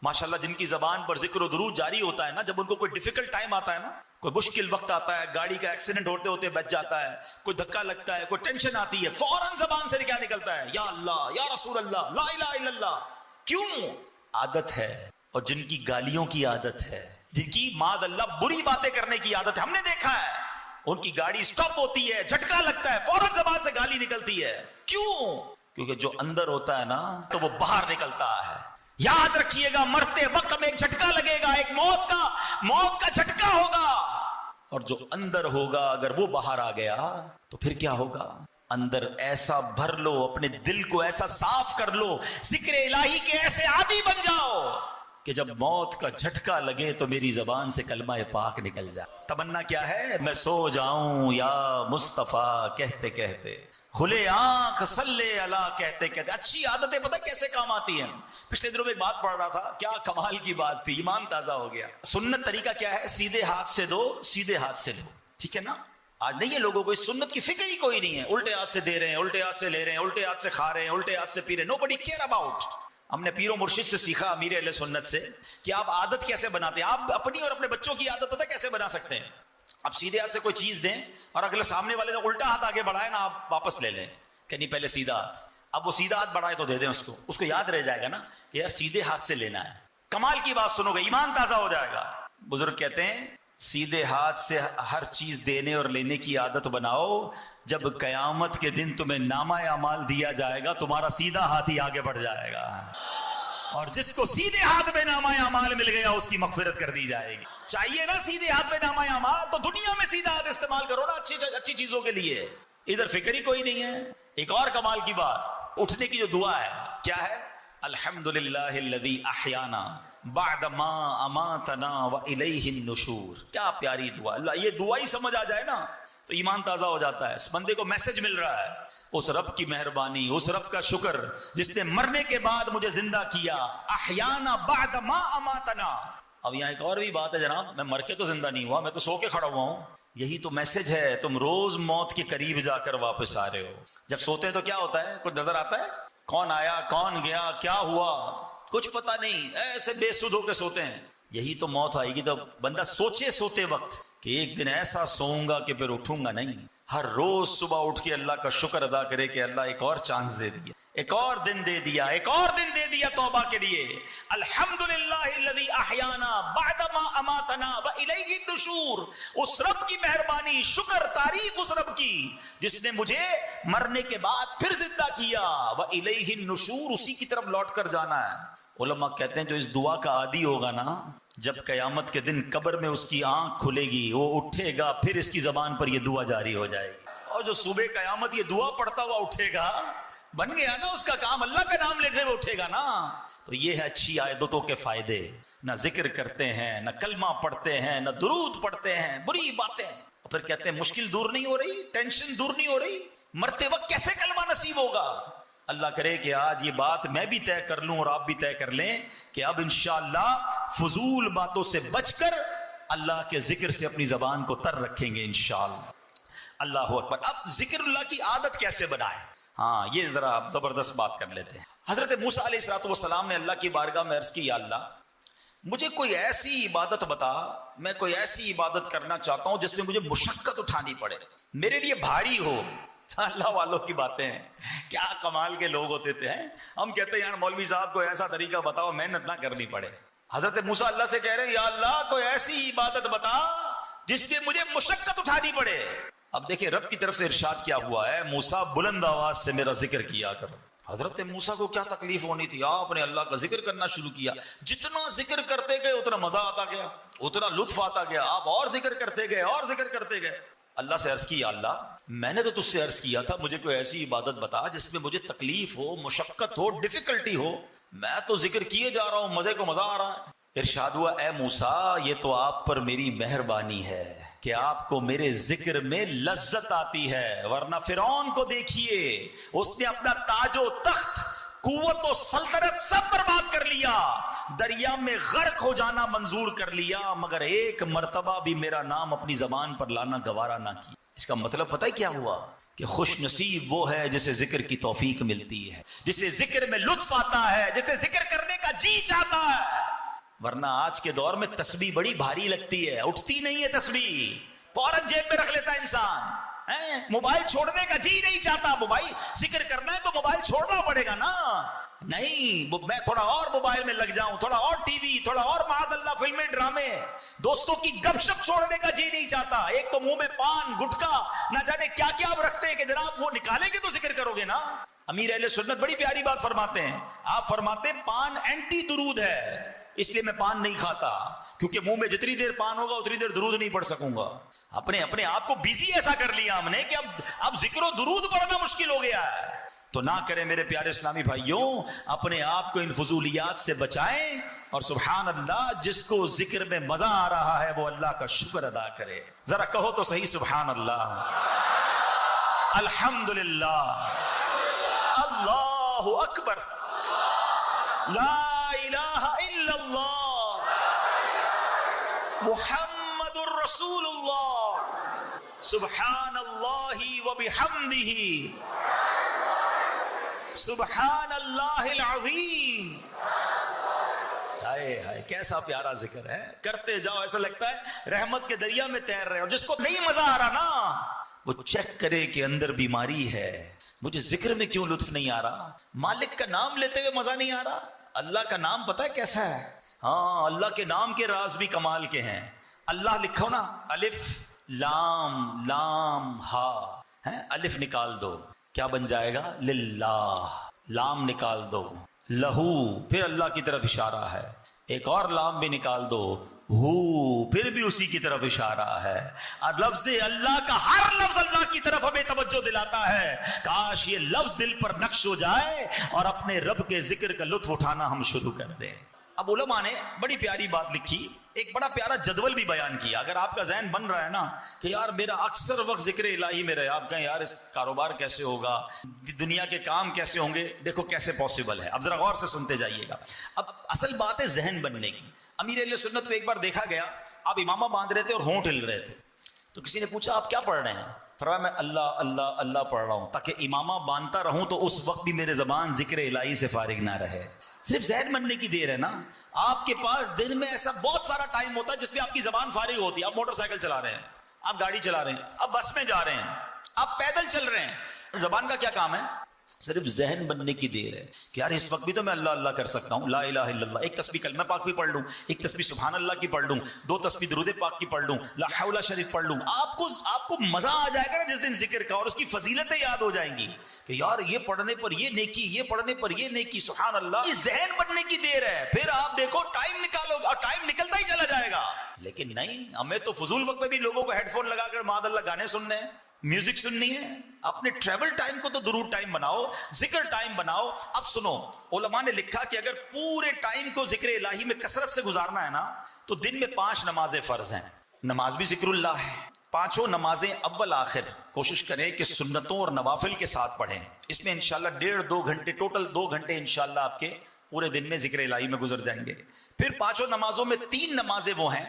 ماشاءاللہ جن کی زبان پر ذکر و درود جاری ہوتا ہے نا، جب ان کو کوئی ڈیفیکلٹ ٹائم آتا ہے نا، کوئی مشکل وقت آتا ہے، گاڑی کا ایکسیڈنٹ ہوتے ہوتے بچ جاتا ہے، کوئی دھکا لگتا ہے، کوئی ٹینشن آتی ہے، فوراً زبان سے کیا نکلتا ہے؟ یا اللہ، یا رسول اللہ، لا الہ الا اللہ. کیوں؟ عادت ہے. اور جن کی گالیوں کی عادت ہے، جن کی معاذ اللہ بری باتیں کرنے کی عادت ہے، ہم نے دیکھا ہے ان کی گاڑی سٹاپ ہوتی ہے، جھٹکا لگتا ہے، فوراً زبان سے گالی نکلتی ہے. کیوں؟ کیونکہ جو اندر ہوتا ہے نا تو وہ باہر نکلتا ہے. یاد رکھیے گا، مرتے وقت ہمیں ایک جھٹکا لگے گا، ایک موت کا جھٹکا ہوگا، اور جو اندر ہوگا اگر وہ باہر آ گیا تو پھر کیا ہوگا؟ اندر ایسا بھر لو، اپنے دل کو ایسا صاف کر لو، ذکر الہی کے ایسے عادی بن جاؤ کہ جب موت کا جھٹکا لگے تو میری زبان سے کلمہ پاک نکل جائے. تمنا کیا ہے؟ میں سو جاؤں یا مصطفیٰ کہتے کہتے، کھلے آنکھ صلی اللہ کہتے کہتے. اچھی عادتیں پتہ کیسے کام آتی ہیں؟ پچھلے دنوں میں ایک بات پڑھ رہا تھا، کیا کمال کی بات تھی، ایمان تازہ ہو گیا. سنت طریقہ کیا ہے؟ سیدھے ہاتھ سے دو، سیدھے ہاتھ سے لو، ٹھیک ہے نا؟ آج نہیں ہے لوگوں کو اس سنت کی فکر ہی کوئی نہیں ہے. الٹے ہاتھ سے دے رہے ہیں، الٹے ہاتھ سے لے رہے ہیں، الٹے ہاتھ سے کھا رہے ہیں، الٹے ہاتھ سے پی رہے ہیں. nobody care about. ہم نے پیر و مرشد سے سیکھا، امیر اہل سنت سے، کہ آپ عادت کیسے بناتے ہیں. آپ اپنی اور اپنے بچوں کی عادت پتہ کیسے بنا سکتے ہیں؟ آپ سیدھے ہاتھ سے کوئی چیز دیں اور اگلے سامنے والے نے الٹا ہاتھ آگے بڑھائے نا، آپ واپس لے لیں کہ نہیں پہلے سیدھا ہاتھ. اب وہ سیدھا ہاتھ بڑھائے تو دے دیں اس کو یاد رہ جائے گا نا کہ یار سیدھے ہاتھ سے لینا ہے. کمال کی بات سنو گے، ایمان تازہ ہو جائے گا. بزرگ کہتے ہیں سیدھے ہاتھ سے ہر چیز دینے اور لینے کی عادت بناؤ، جب قیامت کے دن تمہیں نامہ اعمال دیا جائے گا تمہارا سیدھا ہاتھ ہی آگے بڑھ جائے گا، اور جس کو سیدھے ہاتھ میں نامہ اعمال مل گیا اس کی مغفرت کر دی جائے گی. چاہیے نا سیدھے ہاتھ میں نامہ اعمال، تو دنیا میں سیدھا ہاتھ استعمال کرو نا اچھی چیزوں کے لیے. ادھر فکر ہی کوئی نہیں ہے. ایک اور کمال کی بات، اٹھنے کی جو دعا ہے کیا ہے؟ الحمدللہ الذی احیانا بعد ما اماتنا والیہ النشور. کیا پیاری دعا. اللہ یہ دعا ہی سمجھ آ جائے نا تو ایمان تازہ ہو جاتا ہے. اس بندے کو میسج مل رہا ہے، اس رب کی مہربانی، اس رب کا شکر جس نے مرنے کے بعد مجھے زندہ کیا. احیانا بعد ما اماتنا. اب یہاں ایک اور بھی بات ہے جناب، میں مر کے تو زندہ نہیں ہوا، میں تو سو کے کھڑا ہوا ہوں. یہی تو میسج ہے، تم روز موت کے قریب جا کر واپس آ رہے ہو. جب سوتے ہیں تو کیا ہوتا ہے؟ کچھ نظر آتا ہے؟ کون آیا، کون گیا، کیا ہوا، کچھ پتہ نہیں، ایسے بے سود ہو کے سوتے ہیں. یہی تو موت آئے گی تو بندہ سوچے سوتے وقت کہ ایک دن ایسا سوؤں گا کہ پھر اٹھوں گا نہیں. ہر روز صبح اٹھ کے اللہ کا شکر ادا کرے کہ اللہ ایک اور چانس دے دیا، ایک اور دن دے دیا، ایک اور دن دے دیا توبہ کے لیے. الحمدللہ الذی احیانا بعد ما اماتنا والیہ النشور. اس رب کی مہربانی، شکر، تعریف اس رب کی جس نے مجھے مرنے کے بعد پھر زندہ کیا. والیہ النشور، اسی کی طرف لوٹ کر جانا ہے. علماء کہتے ہیں جو اس دعا کا عادی ہوگا نا، جب قیامت کے دن قبر میں اس کی آنکھ کھلے گی، وہ اٹھے گا، پھر اس کی زبان پر یہ دعا جاری ہو جائے گی. اور جو صبح قیامت یہ دعا پڑھتا ہوا اٹھے گا، بن گیا نا اس کا کام، اللہ کا نام لیتے ہوئے اٹھے گا نا. تو یہ ہے اچھی عادتوں کے فائدے. نہ ذکر کرتے ہیں، نہ کلمہ پڑھتے ہیں، نہ درود پڑھتے ہیں، بری باتیں. اور پھر کہتے ہیں مشکل دور نہیں ہو رہی، ٹینشن دور نہیں ہو رہی، مرتے وقت کیسے کلمہ نصیب ہوگا. اللہ کرے کہ آج یہ بات میں بھی طے کر لوں اور آپ بھی طے کر لیں کہ اب انشاءاللہ فضول باتوں سے بچ کر اللہ کے ذکر سے اپنی زبان کو تر رکھیں گے انشاءاللہ. اللہ اکبر. اب ذکر اللہ کی عادت کیسے بنائیں؟ ہاں یہ ذرا آپ زبردست بات کر لیتے ہیں. حضرت موسیٰ علیہ السلام نے اللہ کی بارگاہ میں عرض کی، یا اللہ مجھے کوئی ایسی عبادت بتا، میں کوئی ایسی عبادت کرنا چاہتا ہوں جس میں مجھے مشقت اٹھانی پڑے، میرے لیے بھاری ہو. اللہ والوں کی باتیں ہیں، کیا کمال کے لوگ ہوتے تھے. ہم کہتے ہیں یار مولوی صاحب کو ایسا طریقہ بتاؤ محنت نہ کرنی پڑے. حضرت موسیٰ اللہ سے کہہ رہے ہیں یا اللہ کوئی ایسی عبادت بتا جس میں مجھے مشقت اٹھانی پڑے. اب دیکھیں رب کی طرف سے ارشاد کیا ہوا ہے، موسیٰ بلند آواز سے میرا ذکر کیا کرو. حضرت موسیٰ کو کیا تکلیف ہونی تھی، آپ نے اللہ کا ذکر کرنا شروع کیا. جتنا ذکر کرتے گئے اتنا مزہ آتا گیا، اتنا لطف آتا گیا. آپ اور ذکر کرتے گئے اور ذکر کرتے گئے. اللہ سے عرض کی، یا اللہ میں نے تو تجھ سے عرض کیا تھا مجھے کوئی ایسی عبادت بتا جس میں مجھے تکلیف ہو، مشقت ہو، ڈیفیکلٹی ہو. میں تو ذکر کیے جا رہا ہوں، مزے کو مزہ آ رہا ہے. ارشاد ہوا، اے موسیٰ یہ تو آپ پر میری مہربانی ہے کہ آپ کو میرے ذکر میں لذت آتی ہے، ورنہ فرعون کو دیکھیے، اس نے اپنا تاج و تخت، قوت و سلطنت سب برباد کر لیا، دریا میں غرق ہو جانا منظور کر لیا، مگر ایک مرتبہ بھی میرا نام اپنی زبان پر لانا گوارا نہ کیا. اس کا مطلب پتہ ہے کیا ہوا؟ کہ خوش نصیب وہ ہے جسے ذکر کی توفیق ملتی ہے، جسے ذکر میں لطف آتا ہے، جسے ذکر کرنے کا جی چاہتا ہے. ورنہ آج کے دور میں تسبیح بڑی بھاری لگتی ہے، اٹھتی نہیں ہے تسبیح، فوراً جیب میں رکھ لیتا ہے انسان. موبائل چھوڑنے کا جی نہیں چاہتا. موبائل ذکر کرنا ہے تو موبائل چھوڑنا پڑے گا نا. نہیں میں تھوڑا اور موبائل میں لگ جاؤں، تھوڑا اور ٹی وی، تھوڑا اور معاذ اللہ فلمیں، ڈرامے، دوستوں کی گپ شپ چھوڑنے کا جی نہیں چاہتا. ایک تو منہ میں پان، گٹکا، نہ جانے کیا کیا آپ رکھتے ہیں کہ جناب وہ نکالیں گے تو ذکر کرو گے نا. امیر اہل سنت بڑی پیاری بات فرماتے ہیں. آپ فرماتے ہیں پان اینٹی درود ہے، اس لیے میں پان نہیں کھاتا، کیونکہ منہ میں جتنی دیر پان ہوگا اتنی دیر درود نہیں پڑھ سکوں گا. اپنے آپ کو بیزی ایسا کر لیا ہم نے کہ اب ذکر و درود پڑھنا مشکل ہو گیا ہے. تو نہ کریں میرے پیارے اسلامی بھائیوں، اپنے آپ کو ان فضولیات سے بچائیں، اور سبحان اللہ جس کو ذکر میں مزہ آ رہا ہے وہ اللہ کا شکر ادا کرے. ذرا کہو تو صحیح سبحان اللہ، الحمدللہ، اللہ اکبر، لا الہ الا اللہ، محمد الرسول اللہ، سبحان اللہ وبحمدہ، سبحان اللہ العظیم. ہائے ہائے کیسا پیارا ذکر ہے، کرتے جاؤ ایسا لگتا ہے رحمت کے دریا میں تیر رہے ہو. جس کو نہیں مزہ آ رہا نا وہ چیک کرے کہ اندر بیماری ہے، مجھے ذکر میں کیوں لطف نہیں آ رہا، مالک کا نام لیتے ہوئے مزہ نہیں آ رہا. اللہ کا نام پتہ ہے کیسا ہے؟ ہاں اللہ کے نام کے راز بھی کمال کے ہیں. اللہ لکھو نا، الف لام لام ہا، الف نکال دو کیا بن جائے گا؟ للہ. لام نکال دو، لہو، پھر اللہ کی طرف اشارہ ہے. ایک اور لام بھی نکال دو، ہو، پھر بھی اسی کی طرف اشارہ ہے. اور لفظ اللہ کا ہر لفظ اللہ کی طرف ہمیں توجہ دلاتا ہے. کاش یہ لفظ دل پر نقش ہو جائے اور اپنے رب کے ذکر کا لطف اٹھانا ہم شروع کر دیں. اب علماء نے بڑی پیاری بات لکھی، ایک بڑا پیارا جدول بھی بیان کیا. اگر آپ کا ذہن بن رہا ہے نا کہ یار میرا اکثر وقت ذکر الہی میں رہے، آپ کہیں یار اس کاروبار کیسے ہوگا، دنیا کے کام کیسے ہوں گے، دیکھو کیسے پاسبل ہے. اب ذرا غور سے سنتے جائیے گا. اب اصل بات ہے ذہن بننے کی. امیر اہل سنت کو ایک بار دیکھا گیا، آپ امامہ باندھ رہے تھے اور ہونٹ ہل رہے تھے. تو کسی نے پوچھا آپ کیا پڑھ رہے ہیں؟ فرمایا میں اللہ اللہ اللہ پڑھ رہا ہوں تاکہ امامہ باندھتا رہوں تو اس وقت بھی میرے زبان ذکر الہی سے فارغ نہ رہے. صرف ذہن بننے کی دیر ہے نا. آپ کے پاس دن میں ایسا بہت سارا ٹائم ہوتا ہے جس میں آپ کی زبان فارغ ہوتی ہے. آپ موٹر سائیکل چلا رہے ہیں، آپ گاڑی چلا رہے ہیں، آپ بس میں جا رہے ہیں، آپ پیدل چل رہے ہیں. زبان کا کیا کام ہے؟ صرف ذہن بننے کی دیر ہے کہ یار اس وقت بھی تو میں اللہ اللہ کر سکتا ہوں، لا الہ الا اللہ، ایک تسبیح کلمہ پاک بھی پڑھ لوں، ایک تسبیح سبحان اللہ کی پڑھ لوں، 2 تسبیح درود پاک کی پڑھ لوں، لا حول شریف پڑھ لوں. آپ کو مزہ آ جائے گا نا جس دن ذکر کا، اور اس کی فضیلتیں یاد ہو جائیں گی کہ یار یہ پڑھنے پر یہ نیکی، یہ پڑھنے پر یہ نیکی، سبحان اللہ. یہ ذہن بننے کی دیر ہے، پھر آپ دیکھو ٹائم نکالو اور ٹائم نکلتا ہی چلا جائے گا. لیکن نہیں، ہمیں تو فضول وقت میں بھی لوگوں کو ہیڈ فون لگا کر معاذ اللہ گانے سننے ہیں، میوزک سننی ہے. اپنے ٹریول ٹائم کو تو درود ٹائم بناؤ، ذکر ٹائم بناؤ. اب سنو، علماء نے لکھا کہ اگر پورے ٹائم کو ذکر الہی میں کثرت سے گزارنا ہے نا تو دن میں 5 نمازیں فرض ہیں. نماز بھی ذکر اللہ ہے. 5 نمازیں اول آخر کوشش کریں کہ سنتوں اور نوافل کے ساتھ پڑھیں. اس میں انشاءاللہ 1.5-2 گھنٹے، ٹوٹل 2 گھنٹے انشاءاللہ آپ کے پورے دن میں ذکر الہی میں گزر جائیں گے. پھر 5 نمازوں میں 3 نمازیں وہ ہیں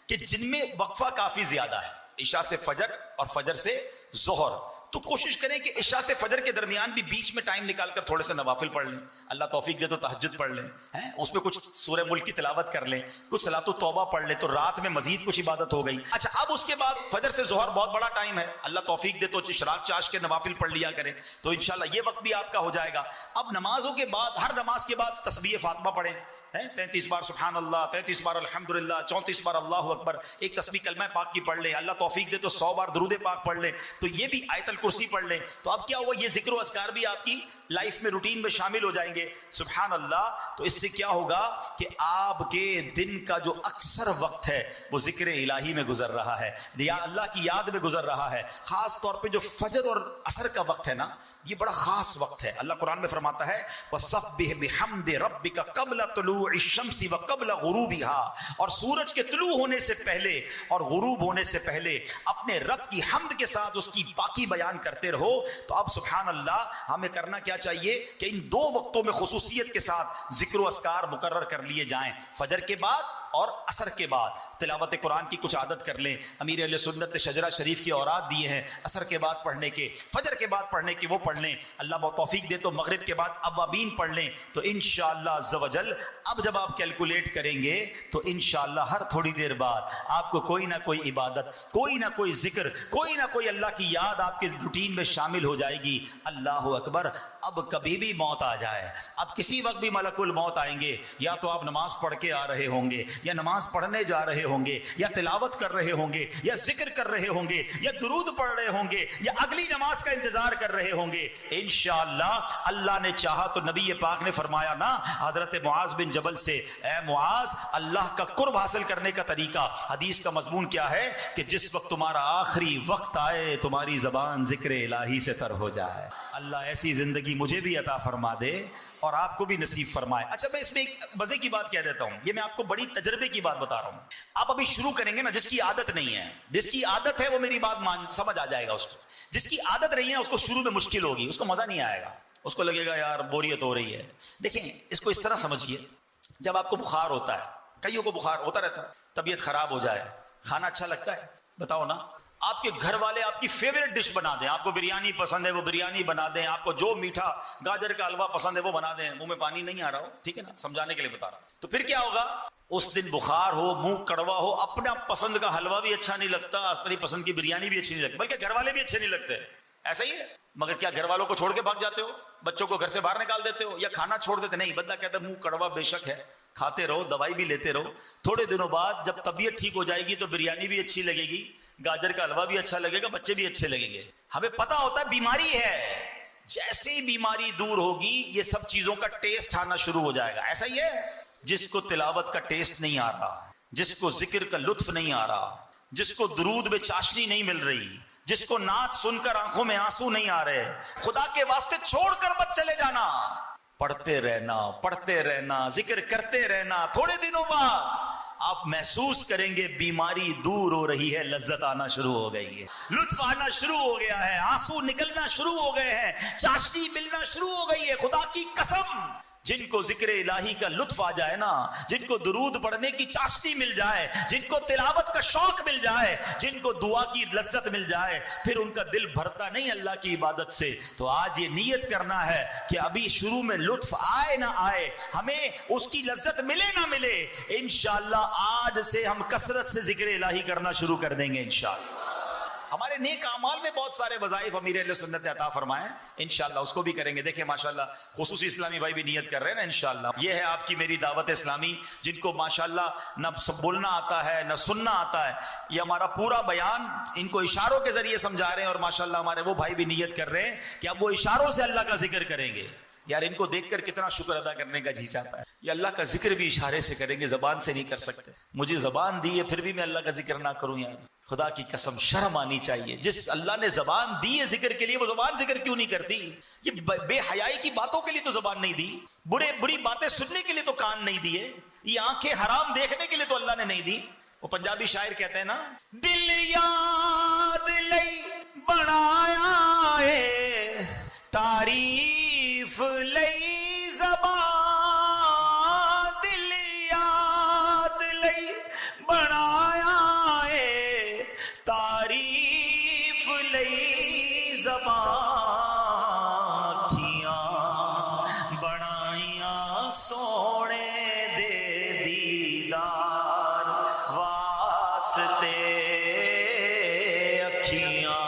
کہ جن میں وقفہ کافی زیادہ ہے، عشاء سے فجر اور فجر سے ظہر. تو کوشش کریں کہ عشاء سے فجر کے درمیان بھی بیچ میں ٹائم نکال کر تھوڑے سے نوافل پڑھ لیں. اللہ توفیق دے تو تہجد پڑھ لیں، اس میں کچھ سورہ ملک کی تلاوت کر لیں، کچھ صلاۃ التوبہ پڑھ لیں، تو رات میں مزید کچھ عبادت ہو گئی. اچھا، اب اس کے بعد فجر سے ظہر بہت بڑا ٹائم ہے، اللہ توفیق دے تو اشراق چاش کے نوافل پڑھ لیا کریں، تو انشاءاللہ یہ وقت بھی آپ کا ہو جائے گا. اب نمازوں کے بعد، ہر نماز کے بعد تسبیح فاطمہ پڑھیں، 33 بار سبحان اللہ، 33 بار الحمدللہ، 34 بار اللہ اکبر. ایک تسبیح کلمہ پاک کی پڑھ لیں، اللہ توفیق دے تو 100 بار درود پاک پڑھ لیں. تو یہ بھی آیت الکرسی پڑھ لیں. تو اب کیا ہوا، یہ ذکر و اذکار بھی آپ کی لائف میں، روٹین میں شامل ہو جائیں گے. سبحان اللہ. تو اس سے کیا ہوگا کہ آپ کے دن کا جو اکثر وقت ہے وہ ذکر الہی میں گزر رہا ہے، یا اللہ کی یاد میں گزر رہا ہے. خاص طور پہ جو فجر اور عصر کا وقت ہے نا، یہ بڑا خاص وقت ہے. اللہ قرآن میں فرماتا ہے وَسَبِّحْ بِحَمْدِ رَبِّكَ قَبْلَ طُلُوعِ الشَّمْسِ وَقَبْلَ غُرُوبِهَا. اور سورج کے طلوع ہونے سے پہلے اور غروب ہونے سے پہلے اپنے رب کی حمد کے ساتھ اس کی پاکی بیان کرتے رہو. تو اب سبحان اللہ ہمیں کرنا کیا چاہیے کہ ان 2 وقتوں میں خصوصیت کے ساتھ ذکر و اذکار مقرر کر لیے جائیں. فجر کے بعد اور عصر کے بعد تلاوت قرآن کی کچھ عادت کر لیں. امیر اہل سنت نے شجرہ شریف کی اوراد دیے ہیں عصر کے بعد پڑھنے کے، فجر کے بعد پڑھنے کے، وہ پڑھ لیں. اللہ بہت توفیق دے تو مغرب کے بعد اوابین پڑھ لیں. تو انشاءاللہ عز و جل اب جب آپ کیلکولیٹ کریں گے تو انشاءاللہ ہر تھوڑی دیر بعد آپ کو کوئی نہ کوئی عبادت، کوئی نہ کوئی ذکر، کوئی نہ کوئی اللہ کی یاد آپ کے روٹین میں شامل ہو جائے گی. اللہ اکبر. اب کبھی بھی موت آ جائے، اب کسی وقت بھی ملک الموت آئیں گے، یا تو آپ نماز پڑھ کے آ رہے ہوں گے، یا نماز پڑھنے جا رہے ہوں گے، یا تلاوت کر رہے ہوں گے، یا ذکر کر رہے ہوں گے، یا درود پڑھ رہے ہوں گے، یا اگلی نماز کا انتظار کر رہے ہوں گے. انشاءاللہ اللہ نے چاہا تو نبی پاک نے فرمایا نا حضرت معاذ بن جبل سے، اے معاذ اللہ کا قرب حاصل کرنے کا طریقہ. حدیث کا مضمون کیا ہے کہ جس وقت تمہارا آخری وقت آئے تمہاری زبان ذکر الہی سے تر ہو جائے. اللہ ایسی زندگی مجھے بھی عطا فرما دے اور آپ کو بھی نصیب فرمائے. اچھا، میں اس میں ایک مزے کی بات کہہ دیتا ہوں، یہ میں آپ کو بڑی تجربے کی بات بتا رہا ہوں. آپ ابھی شروع کریں گے نا، جس کی عادت نہیں ہے، جس کی عادت ہے وہ میری بات سمجھ آ جائے گا. اس کو جس کی عادت نہیں ہے اس کو شروع میں مشکل ہوگی، اس کو مزہ نہیں آئے گا، اس کو لگے گا یار بوریت ہو رہی ہے. دیکھیں اس کو اس طرح سمجھیے، جب آپ کو بخار ہوتا ہے، کئیوں کو بخار ہوتا رہتا ہے، طبیعت خراب ہو جائے، کھانا اچھا لگتا ہے؟ بتاؤ نا. آپ کے گھر والے آپ کی فیوریٹ ڈش بنا دیں، آپ کو بریانی پسند ہے وہ بریانی بنا دیں، آپ کو جو میٹھا گاجر کا حلوہ پسند ہے وہ بنا دیں. منہ میں پانی نہیں آ رہا ہو، ٹھیک ہے نا، سمجھانے کے لیے بتا رہا ہوں. تو پھر کیا ہوگا، اس دن بخار ہو، منہ کڑوا ہو، اپنا پسند کا حلوہ بھی اچھا نہیں لگتا، اپنی پسند کی بریانی بھی اچھی نہیں لگتی، بلکہ گھر والے بھی اچھے نہیں لگتے. ایسا ہی ہے. مگر کیا گھر والوں کو چھوڑ کے بھاگ جاتے ہو، بچوں کو گھر سے باہر نکال دیتے ہو، یا کھانا چھوڑ دیتے؟ نہیں، بندہ کہتا ہے منہ کڑوا بے شک ہے، کھاتے رہو، دوائی بھی لیتے رہو. تھوڑے دنوں بعد جب طبیعت ٹھیک ہو جائے گی تو بریانی بھی اچھی لگے گی، گاجر کا حلوہ بھی اچھا لگے گا، بچے بھی اچھے لگیں گے. ہمیں پتا ہوتا ہے بیماری ہے، جیسے ہی بیماری دور ہوگی یہ سب چیزوں کا ٹیسٹ آنا شروع ہو جائے گا. ایسا ہی ہے. جس کو تلاوت کا ٹیسٹ نہیں آ رہا، جس کو ذکر کا لطف نہیں آ رہا، جس کو درود میں چاشنی نہیں مل رہی، جس کو نعت سن کر آنکھوں میں آنسو نہیں آ رہے، خدا کے واسطے چھوڑ کر مت چلے جانا. پڑھتے رہنا، ذکر کرتے رہنا. تھوڑے دنوں بعد آپ محسوس کریں گے بیماری دور ہو رہی ہے، لذت آنا شروع ہو گئی ہے، لطف آنا شروع ہو گیا ہے، آنسو نکلنا شروع ہو گئے ہیں، چاشنی ملنا شروع ہو گئی ہے. خدا کی قسم، جن کو ذکر الہی کا لطف آ جائے نا، جن کو درود پڑھنے کی چاشنی مل جائے، جن کو تلاوت کا شوق مل جائے، جن کو دعا کی لذت مل جائے، پھر ان کا دل بھرتا نہیں اللہ کی عبادت سے. تو آج یہ نیت کرنا ہے کہ ابھی شروع میں لطف آئے نہ آئے، ہمیں اس کی لذت ملے نہ ملے، انشاءاللہ آج سے ہم کثرت سے ذکر الہی کرنا شروع کر دیں گے انشاءاللہ. ہمارے نیک اعمال میں بہت سارے وظائف امیر اہل سنت نے عطا فرمائے ہیں، انشاءاللہ اس کو بھی کریں گے. دیکھیں ماشاءاللہ خصوصی اسلامی بھائی بھی نیت کر رہے ہیں نا انشاءاللہ. یہ ہے آپ کی میری دعوت اسلامی، جن کو ماشاءاللہ نہ بولنا آتا ہے نہ سننا آتا ہے. یہ ہمارا پورا بیان ان کو اشاروں کے ذریعے سمجھا رہے ہیں، اور ماشاءاللہ ہمارے وہ بھائی بھی نیت کر رہے ہیں کہ اب وہ اشاروں سے اللہ کا ذکر کریں گے. یار ان کو دیکھ کر کتنا شکر ادا کرنے کا جی چاہتا ہے. یہ اللہ کا ذکر بھی اشارے سے کریں گے، زبان سے نہیں کر سکتے. مجھے زبان دی ہے پھر بھی میں اللہ کا ذکر نہ کروں، یار خدا کی قسم شرم آنی چاہیے. جس اللہ نے زبان دی ہے ذکر کے لیے، وہ زبان ذکر کیوں نہیں کرتی؟ یہ بے حیائی کی باتوں کے لیے تو زبان نہیں دی، بری باتیں سننے کے لیے تو کان نہیں دیے، یہ آنکھیں حرام دیکھنے کے لیے تو اللہ نے نہیں دی. وہ پنجابی شاعر کہتے ہیں نا، دل یاد لئی بنایا ہے تعریف لئی زبان، دل یاد لئی بنایا ہے تعریف لئی زبان، اکھیاں بنائیاں سونے دے دیدار واسطے، اکھیاں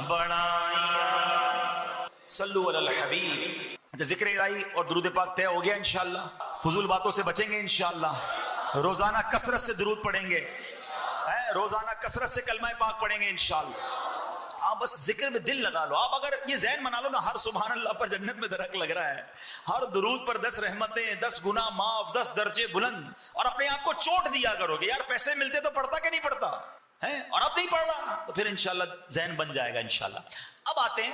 بنائیاں. صلو علی الحبیب. ذکر الہی اور درود پاک طے ہو گیا انشاءاللہ. فضول باتوں سے بچیں گے انشاءاللہ. روزانہ کثرت سے درود پڑھیں گے، روزانہ کثرت سے کلمہ پاک پڑھیں گے انشاءاللہ. آپ بس ذکر میں دل لگا لو. آپ اگر یہ ذہن بنا لو نا، ہر سبحان اللہ پر جنت میں درخت لگ رہا ہے، ہر درود پر 10 رحمتیں، 10 گناہ معاف، 10 درجے بلند. اور اپنے آپ کو چوٹ دیا کرو کہ یار پیسے ملتے تو پڑھتا کہ نہیں پڑھتا ہے، اور اب نہیں پڑھ رہا، تو پھر انشاءاللہ ذہن بن جائے گا انشاءاللہ. اب آتے ہیں،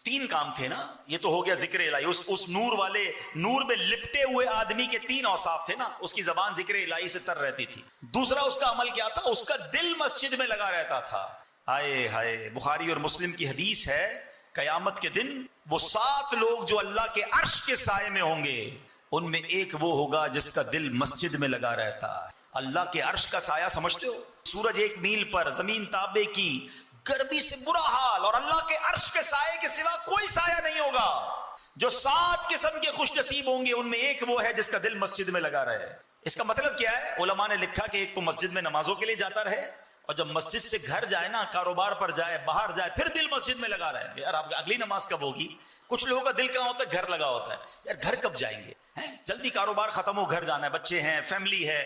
3 کام تھے نا. یہ تو ہو گیا ذکر الہی. اس نور والے نور میں لپٹے ہوئے آدمی کے 3 اوصاف تھے نا. اس کی زبان ذکر الہی سے تر رہتی تھی. دوسرا اس کا عمل کیا تھا؟ اس کا دل مسجد میں لگا رہتا تھا. ہائے ہائے، بخاری اور مسلم کی حدیث ہے، قیامت کے دن وہ 7 لوگ جو اللہ کے عرش کے سائے میں ہوں گے، ان میں ایک وہ ہوگا جس کا دل مسجد میں لگا رہتا ہے. اللہ کے عرش کا سایہ سمجھتے ہو؟ سورج 1 میل پر، زمین تابے کی، گرمی سے برا حال، اور اللہ کے عرش کے سائے کے سوا کوئی سایہ نہیں ہوگا. جو 7 قسم کے خوش نصیب ہوں گے، ان میں ایک وہ ہے جس کا دل مسجد میں لگا رہے. اس کا مطلب کیا ہے؟ علماء نے لکھا کہ ایک تو مسجد میں نمازوں کے لیے جاتا رہے، اور جب مسجد سے گھر جائے نا، کاروبار پر جائے، باہر جائے، پھر دل مسجد میں لگا رہے. یار آپ اگلی نماز کب ہوگی؟ کچھ لوگوں کا دل کہاں ہوتا ہے؟ گھر لگا ہوتا ہے. یار گھر کب جائیں گے؟ جلدی کاروبار ختم ہو، گھر جانا ہے، بچے ہیں، فیملی ہے.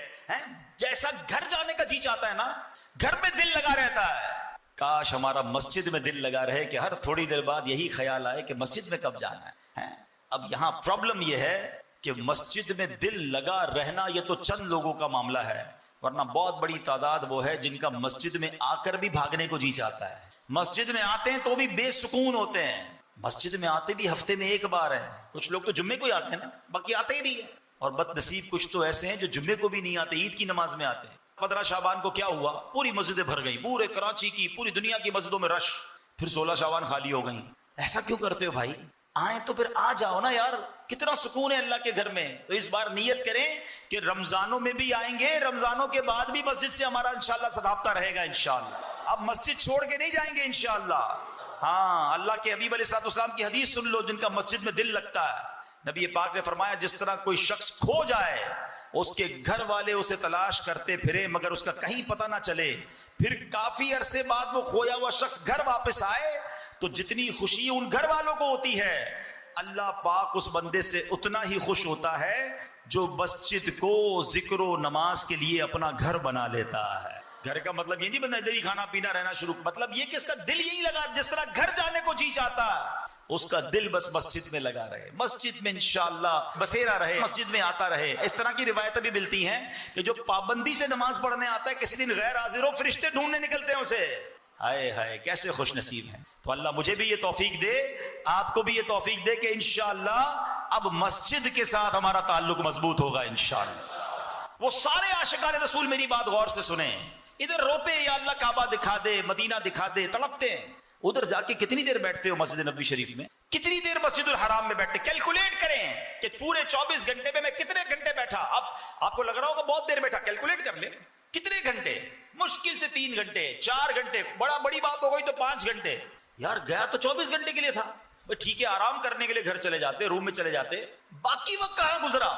جیسا گھر جانے کا جی چاہتا ہے نا، گھر میں دل لگا رہتا ہے. کاش ہمارا مسجد میں دل لگا رہے کہ ہر تھوڑی دیر بعد یہی خیال آئے کہ مسجد میں کب جانا ہے. اب یہاں پرابلم یہ ہے کہ مسجد میں دل لگا رہنا یہ تو چند لوگوں کا معاملہ ہے، ورنہ بہت بڑی تعداد وہ ہے جن کا مسجد میں آ کر بھی بھاگنے کو جی چاہتا ہے. مسجد میں آتے ہیں تو بھی بے سکون ہوتے ہیں. مسجد میں آتے بھی ہفتے میں 1 بار ہے. کچھ لوگ تو جمعے کو ہی آتے ہیں نا، باقی آتے ہی نہیں ہے. اور بد نصیب کچھ تو ایسے ہیں جو جمعے کو بھی نہیں آتے، عید کی نماز میں آتے ہیں. 15 شعبان کو کیا ہوا؟ پوری مسجدیں بھر گئی، پورے کراچی کی، پوری دنیا کی مسجدوں میں رش. پھر 16 شعبان خالی ہو گئی. ایسا کیوں کرتے ہو بھائی؟ آئیں تو پھر آ جاؤ نا یار، کتنا سکون ہے اللہ کے گھر میں. تو اس بار نیت کریں کہ رمضانوں میں بھی آئیں گے، رمضانوں کے بعد بھی مسجد سے ہمارا انشاءاللہ رابطہ رہے گا انشاءاللہ. اب مسجد چھوڑ کے نہیں جائیں گے انشاءاللہ. ہاں، اللہ کے حبیب علیہ السلام کی حدیث سن لو، جن کا مسجد میں دل لگتا ہے. نبی پاک نے فرمایا، جس طرح کوئی شخص کھو جائے، اس کے گھر والے اسے تلاش کرتے پھرے مگر اس کا کہیں پتہ نہ چلے، پھر کافی عرصے بعد وہ کھویا ہوا شخص گھر واپس آئے تو جتنی خوشی ان گھر والوں کو ہوتی ہے، اللہ پاک اس بندے سے اتنا ہی خوش ہوتا ہے جو مسجد کو ذکر و نماز کے لیے اپنا گھر بنا لیتا ہے. گھر کا مطلب یہ نہیں بندہ ادھر ہی کھانا پینا رہنا شروع، مطلب یہ کہ اس کا دل یہی لگا، جس طرح گھر جانے کو جی چاہتا ہے اس کا دل بس مسجد میں لگا رہے، مسجد میں انشاءاللہ بسیرا رہے، مسجد میں آتا رہے. اس طرح کی روایتیں بھی ملتی ہیں کہ جو پابندی سے نماز پڑھنے آتا ہے، کسی دن غیر حاضر ہو، فرشتے ڈھونڈنے نکلتے ہیں اسے. ہائے ہائے کیسے خوش نصیب ہیں. تو اللہ مجھے بھی یہ توفیق دے، آپ کو بھی یہ توفیق دے کہ انشاءاللہ اب مسجد کے ساتھ ہمارا تعلق مضبوط ہوگا انشاءاللہ. وہ سارے عاشقان رسول میری بات غور سے سنیں. ادھر روتے یا اللہ کعبہ دکھا دے، مدینہ دکھا دے، تڑپتے ہیں. ادھر جا کے کتنی دیر بیٹھتے ہو مسجد نبوی شریف میں؟ کتنی دیر مسجد الحرام میں بیٹھتے؟ کیلکولیٹ کریں کہ پورے 24 گھنٹے میں کتنے گھنٹے بیٹھا. اب آپ کو لگ رہا ہوگا بہت دیر بیٹھا، کیلکولیٹ کر لیں کتنے گھنٹے. مشکل سے 3 گھنٹے 4 گھنٹے، بڑی بات ہو گئی تو 5 گھنٹے. یار گیا تو 24 گھنٹے کے لیے تھا. ٹھیک ہے، آرام کرنے کے لیے گھر چلے جاتے، روم میں چلے جاتے، باقی وقت کہاں گزرا؟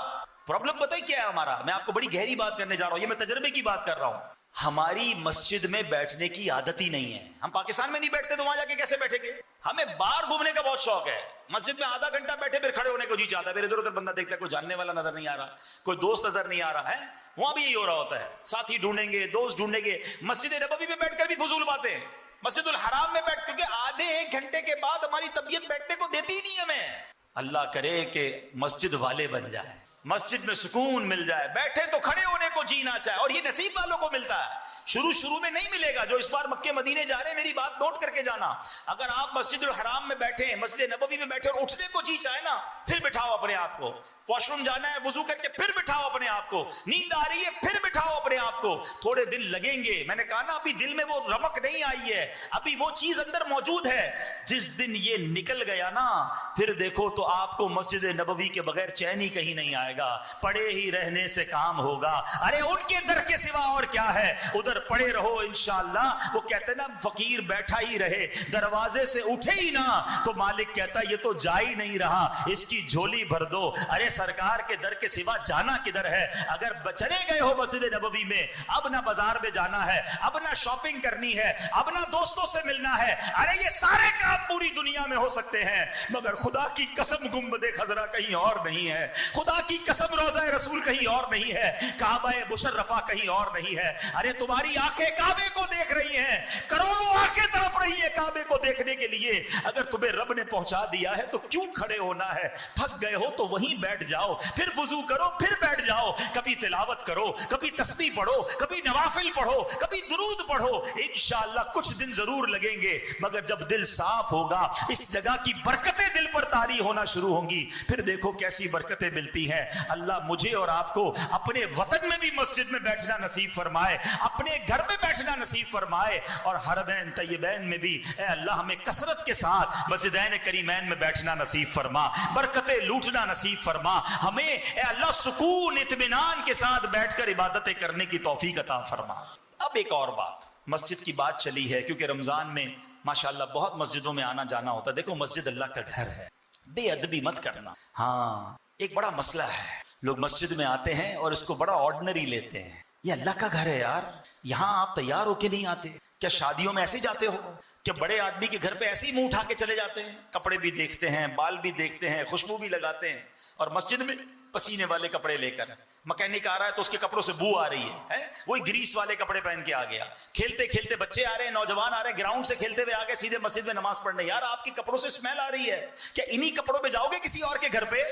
پرابلم پتہ ہے کیا ہے ہمارا؟ میں آپ کو بڑی گہری بات کرنے جا رہا ہوں، یہ میں تجربے کی بات کر رہا ہوں. ہماری مسجد میں بیٹھنے کی عادت ہی نہیں ہے. ہم پاکستان میں نہیں بیٹھتے تو وہاں جا کے کیسے بیٹھیں گے؟ ہمیں باہر گھومنے کا بہت شوق ہے. مسجد میں آدھا گھنٹہ بیٹھے پھر کھڑے ہونے کو جی چاہتا ہے. پھر ادھر ادھر بندہ دیکھتا ہے کوئی جاننے والا نظر نہیں آ رہا, کوئی دوست نظر نہیں آ رہا ہے. وہاں بھی یہی ہو رہا ہوتا ہے, ساتھی ڈھونڈیں گے, دوست ڈھونڈیں گے. مسجد نبوی میں بیٹھ کر بھی فضول باتیں. مسجد الحرام میں بیٹھ کر آدھے ایک گھنٹے کے بعد ہماری طبیعت بیٹھنے کو دیتی ہی نہیں ہمیں. اللہ کرے کہ مسجد والے بن جائے, مسجد میں سکون مل جائے, بیٹھے تو کھڑے ہونے کو جی نہ چاہے. اور یہ نصیب والوں کو ملتا ہے, شروع میں نہیں ملے گا. جو اس بار مکے مدینے جا رہے ہیں میری بات نوٹ کر کے جانا, اگر آپ مسجد الحرام میں بیٹھے, مسجد نبوی میں بیٹھے اور اٹھنے کو جی چاہے نا, پھر بٹھاؤ اپنے آپ کو. واش روم جانا ہے وضو کر کے پھر بٹھاؤ اپنے آپ کو. نیند آ رہی ہے پھر بٹھاؤ اپنے آپ کو. تھوڑے دن لگیں گے. میں نے کہا نا ابھی دل میں وہ رمق نہیں آئی ہے, ابھی وہ چیز اندر موجود ہے. جس دن یہ نکل گیا نا پھر دیکھو تو آپ کو مسجد نبوی کے بغیر چین ہی کہیں نہیں آئے گا. پڑے ہی رہنے سے کام ہوگا. ارے ان کے در کے سوا اور کیا ہے, ادھر پڑے رہو انشاءاللہ. وہ کہتے نا فقیر بیٹھا ہی رہے, دروازے سے اٹھے ہی نہ تو مالک کہتا یہ تو جا ہی نہیں رہا, اس کی جھولی بھر دو. ارے سرکار کے در کے سوا جانا کدھر ہے؟ اگر چلے گئے ہو مسجد نبوی میں, اب نہ بازار میں جانا ہے, اب نہ شاپنگ کرنی ہے, اب نہ دوستوں سے ملنا ہے. ارے یہ سارے کام پوری دنیا میں ہو سکتے ہیں, مگر خدا کی قسم گنبد خضرا کہیں اور نہیں ہے, خدا کی قسم روضہ رسول کہیں اور نہیں ہے, کعبہ مشرفہ کہیں اور نہیں ہے. ارے تمہاری آنکھیں کعبے کو دیکھ رہی ہیں, کروڑوں آنکھیں تڑپ رہی ہیں کعبے کو دیکھنے کے لیے. اگر تمہیں رب نے پہنچا دیا ہے تو کیوں کھڑے ہونا ہے؟ تھک گئے ہو تو وہیں بیٹھ جاؤ, پھر وضو کرو, پھر بیٹھ جاؤ. کبھی تلاوت کرو, کبھی تسبیح پڑھو, کبھی نوافل پڑھو, کبھی درود پڑھو. انشاءاللہ کچھ دن ضرور لگیں گے, مگر جب دل صاف ہوگا اس جگہ کی برکتیں دل پر طاری ہونا شروع ہوں گی. پھر دیکھو کیسی برکتیں ملتی ہیں. اللہ مجھے اور آپ کو اپنے وطن میں بھی مسجد میں بیٹھنا نصیب فرمائے, اپنے گھر میں بیٹھنا نصیب فرمائے, اور حرمین طیبین میں بھی اے اللہ ہمیں کثرت کے ساتھ مسجدین کریمین میں بیٹھنا نصیب فرما, برکتیں لوٹنا نصیب فرما. ہمیں اے اللہ سکون اطمینان کے ساتھ بیٹھ کر عبادتیں کرنے کی توفیق عطا فرما. اب ایک اور بات, مسجد کی بات چلی ہے کیونکہ رمضان میں ماشاءاللہ بہت مسجدوں میں آنا جانا ہوتا ہے. دیکھو مسجد اللہ کا گھر ہے, بے ادبی مت کرنا. ہاں ایک بڑا مسئلہ ہے, لوگ مسجد میں آتے ہیں اور اس کو بڑا آرڈنری لیتے ہیں. یہ اللہ کا گھر ہے یار, یہاں آپ تیار ہو کے نہیں آتے کیا؟ شادیوں میں ایسے جاتے ہو کہ بڑے آدمی کے گھر پہ ایسے ہی منہ اٹھا کے چلے جاتے ہیں؟ کپڑے بھی دیکھتے ہیں, بال بھی دیکھتے ہیں, خوشبو بھی لگاتے ہیں, اور مسجد میں پسینے والے کپڑے لے کر مکینک آ رہا ہے تو اس کے کپڑوں سے بو آ رہی ہے, وہی گریس والے کپڑے پہن کے آ گیا. کھیلتے کھیلتے بچے آ رہے ہیں, نوجوان آ رہے ہیں, گراؤنڈ سے کھیلتے ہوئے آ گئے سیدھے مسجد میں نماز پڑھنے. یار آپ کے کپڑوں سے اسمیل آ رہی ہے, کیا انہی کپڑوں پہ جاؤ گے کسی اور کے گھر پہ؟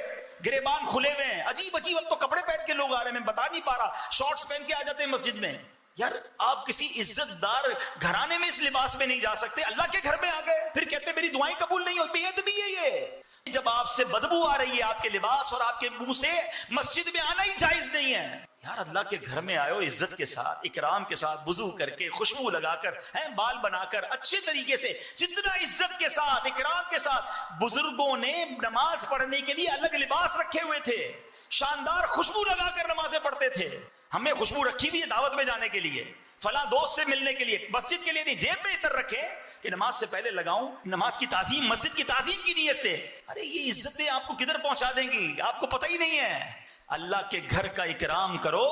گریبان کھلے ہوئے ہیں, عجیب عجیب اب تو کپڑے پہن کے لوگ آ رہے ہیں, میں بتا نہیں پا رہا, شارٹس پہن کے آ جاتے ہیں مسجد میں. یار آپ کسی عزت دار گھرانے میں اس لباس میں نہیں جا سکتے, اللہ کے گھر میں آ گئے, پھر کہتے میری دعائیں قبول نہیں ہوتی. بے ادبی ہے یہ. جب آپ سے بدبو آ رہی ہے آپ کے لباس اور آپ کے منہ سے, مسجد میں آنا ہی جائز نہیں ہے. یار اللہ کے گھر میں آئے ہو عزت کے ساتھ, اکرام کے ساتھ, وضو کر کے, خوشبو لگا کر, بال بنا کر, اچھے طریقے سے, جتنا عزت کے ساتھ, اکرام کے ساتھ. بزرگوں نے نماز پڑھنے کے لیے الگ لباس رکھے ہوئے تھے, شاندار خوشبو لگا کر نمازیں پڑھتے تھے. ہمیں خوشبو رکھی ہوئی ہے دعوت میں جانے کے لیے, فلاں دوست سے ملنے کے لیے, مسجد کے لیے نہیں. جیب میں اتر رکھے کہ نماز سے پہلے لگاؤں, نماز کی تعظیم, مسجد کی تعظیم کی نیت سے. ارے یہ عزتیں آپ کو کدھر پہنچا دیں گی, آپ کو پتہ ہی نہیں ہے. اللہ کے گھر کا اکرام کرو,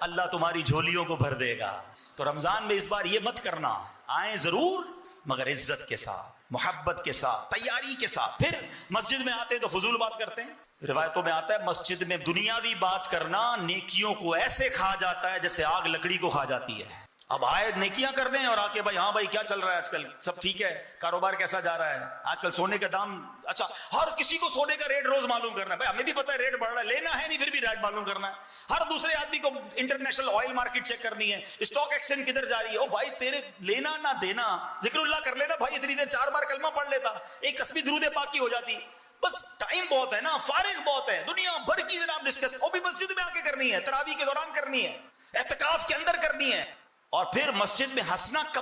اللہ تمہاری جھولیوں کو بھر دے گا. تو رمضان میں اس بار یہ مت کرنا, آئیں ضرور مگر عزت کے ساتھ, محبت کے ساتھ, تیاری کے ساتھ. پھر مسجد میں آتے ہیں تو فضول بات کرتے ہیں. روایتوں میں آتا ہے مسجد میں دنیاوی بات کرنا نیکیوں کو ایسے کھا جاتا ہے جیسے آگ لکڑی کو کھا جاتی ہے. اب آئے نیکیاں کر دیں اور آ کے بھائی ہاں بھائی کیا چل رہا ہے آج کل, سب ٹھیک ہے, کاروبار کیسا جا رہا ہے, آج کل سونے کا دام, اچھا ہر کسی کو سونے کا ریٹ روز معلوم کرنا ہے. بھائی ہمیں بھی پتا ہے ریٹ بڑھ رہا ہے, لینا ہے نہیں پھر بھی ریٹ معلوم کرنا ہے. ہر دوسرے آدمی کو انٹرنیشنل آئل مارکیٹ چیک کرنی ہے, اسٹاک ایکسچینج کدھر جا رہی ہے. او بھائی تیرے لینا نہ دینا, ذکر اللہ کر لینا بھائی, اتنی دیر 4 بار کلمہ پڑھ لیتا, ایک تسبیح درود پاک کی ہو جاتی. بس ٹائم بہت ہے نا, فارغ بہت ہے, دنیا بھر کی جناب ڈسکس, وہ بھی مسجد میں آ کے کرنی ہے, تراویح کے دوران کرنی ہے, اعتکاف کے اندر کرنی ہے. اور پھر مسجد میں ہنسنا کب